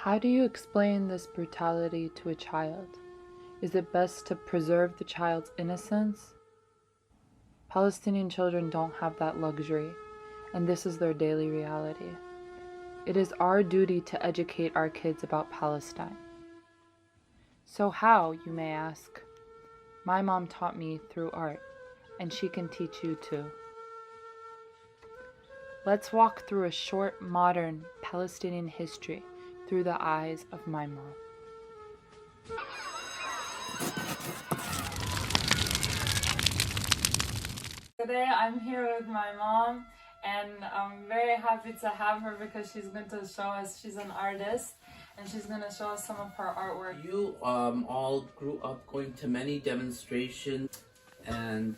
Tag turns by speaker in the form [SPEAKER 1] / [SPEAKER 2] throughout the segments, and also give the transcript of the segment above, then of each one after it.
[SPEAKER 1] How do you explain this brutality to a child? Is it best to preserve the child's innocence? Palestinian children don't have that luxury, and this is their daily reality. It is our duty to educate our kids about Palestine. So how, you may ask? My mom taught me through art, and she can teach you too. Let's walk through a short, modern Palestinian history through the eyes of my mom.
[SPEAKER 2] Today I'm here with my mom, and I'm very happy to have her because she's going to show us, she's an artist, and she's going to show us some of her artwork.
[SPEAKER 3] You all grew up going to many demonstrations, and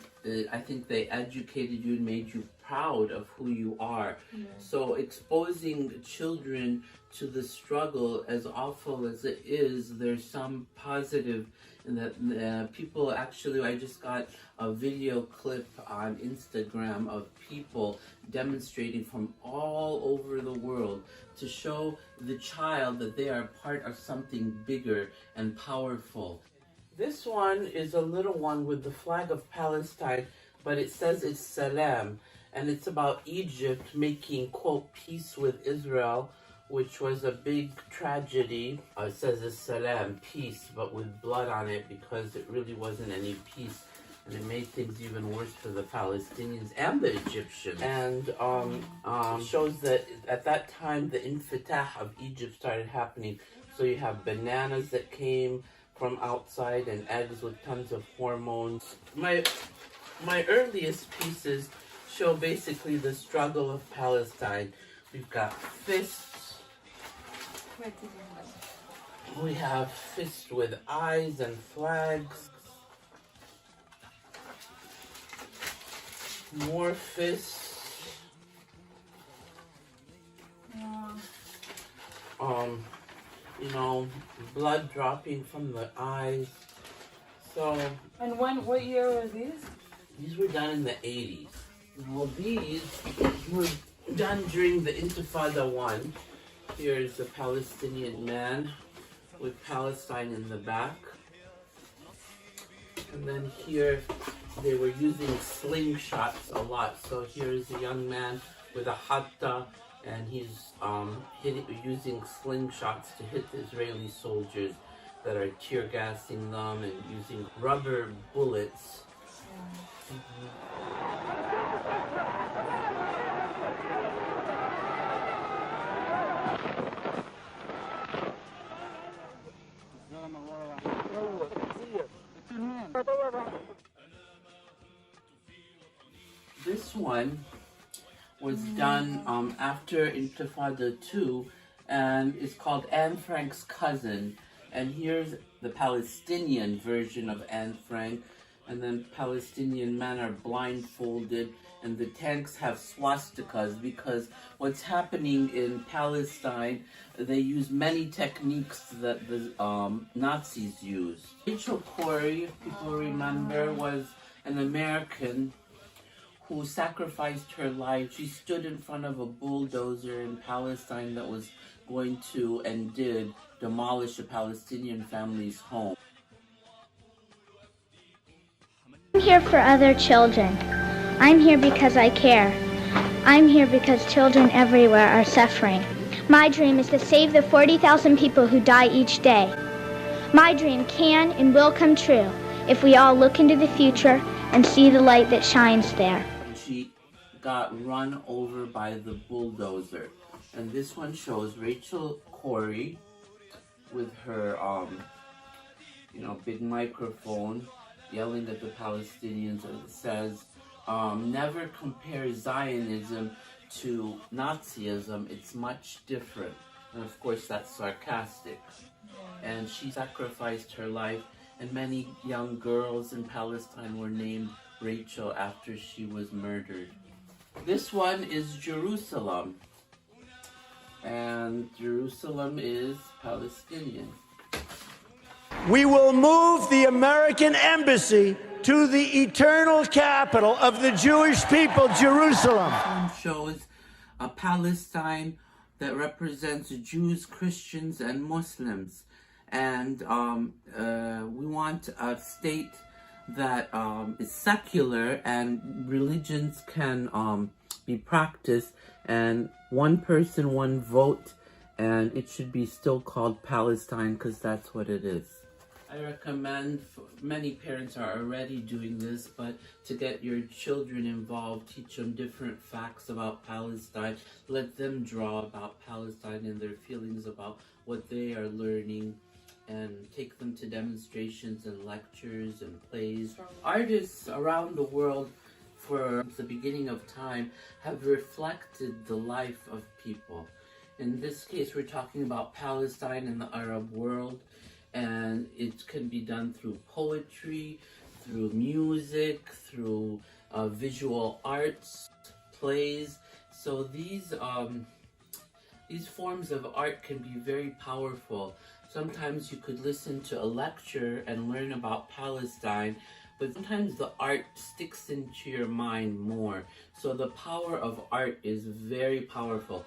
[SPEAKER 3] I think they educated you and made you proud of who you are.
[SPEAKER 2] Yeah.
[SPEAKER 3] So exposing children to the struggle, as awful as it is, there's some positive in that. People actually, I just got a video clip on Instagram of people demonstrating from all over the world to show the child that they are part of something bigger and powerful. This one is a little one with the flag of Palestine, but it says it's Salam, and it's about Egypt making, quote, peace with Israel, which was a big tragedy. It says it's Salam, peace, but with blood on it because it really wasn't any peace. And it made things even worse for the Palestinians and the Egyptians. And shows that at that time the infitah of Egypt started happening. So you have bananas that came from outside and eggs with tons of hormones. My earliest pieces show basically the struggle of Palestine. We've got fists. We have fists with eyes and flags. More fists. You know, blood dropping from the eyes. So.
[SPEAKER 2] And what year were these?
[SPEAKER 3] These were done in the 80s. Now these were done during the Intifada 1. Here's a Palestinian man with Palestine in the back. And then here they were using slingshots a lot. So here's a young man with a hatta, and he's using slingshots to hit the Israeli soldiers that are tear gassing them and using rubber bullets. This one was done after Intifada 2, and it's called Anne Frank's Cousin. And here's the Palestinian version of Anne Frank. And then Palestinian men are blindfolded, and the tanks have swastikas, because what's happening in Palestine, they use many techniques that the Nazis used. Rachel Corrie, if people remember, was an American who sacrificed her life. She stood in front of a bulldozer in Palestine that was going to and did demolish a Palestinian family's home.
[SPEAKER 4] I'm here for other children. I'm here because I care. I'm here because children everywhere are suffering. My dream is to save the 40,000 people who die each day. My dream can and will come true if we all look into the future and see the light that shines there.
[SPEAKER 3] She got run over by the bulldozer. And this one shows Rachel Corrie with her, big microphone, yelling at the Palestinians, and it says, never compare Zionism to Nazism, it's much different. And of course that's sarcastic. And she sacrificed her life, and many young girls in Palestine were named Rachel after she was murdered. This one is Jerusalem, and Jerusalem is Palestinian.
[SPEAKER 5] We will move the American embassy to the eternal capital of the Jewish people, Jerusalem.
[SPEAKER 3] This one shows a Palestine that represents Jews, Christians, and Muslims. And we want a state that is secular and religions can be practiced, and one person, one vote, and it should be still called Palestine because that's what it is. I recommend, many parents are already doing this, but to get your children involved, teach them different facts about Palestine, let them draw about Palestine and their feelings about what they are learning, and take them to demonstrations and lectures and plays. Artists around the world for the beginning of time have reflected the life of people. In this case, we're talking about Palestine and the Arab world, and it can be done through poetry, through music, through visual arts, plays. So these forms of art can be very powerful. Sometimes you could listen to a lecture and learn about Palestine, but sometimes the art sticks into your mind more. So the power of art is very powerful.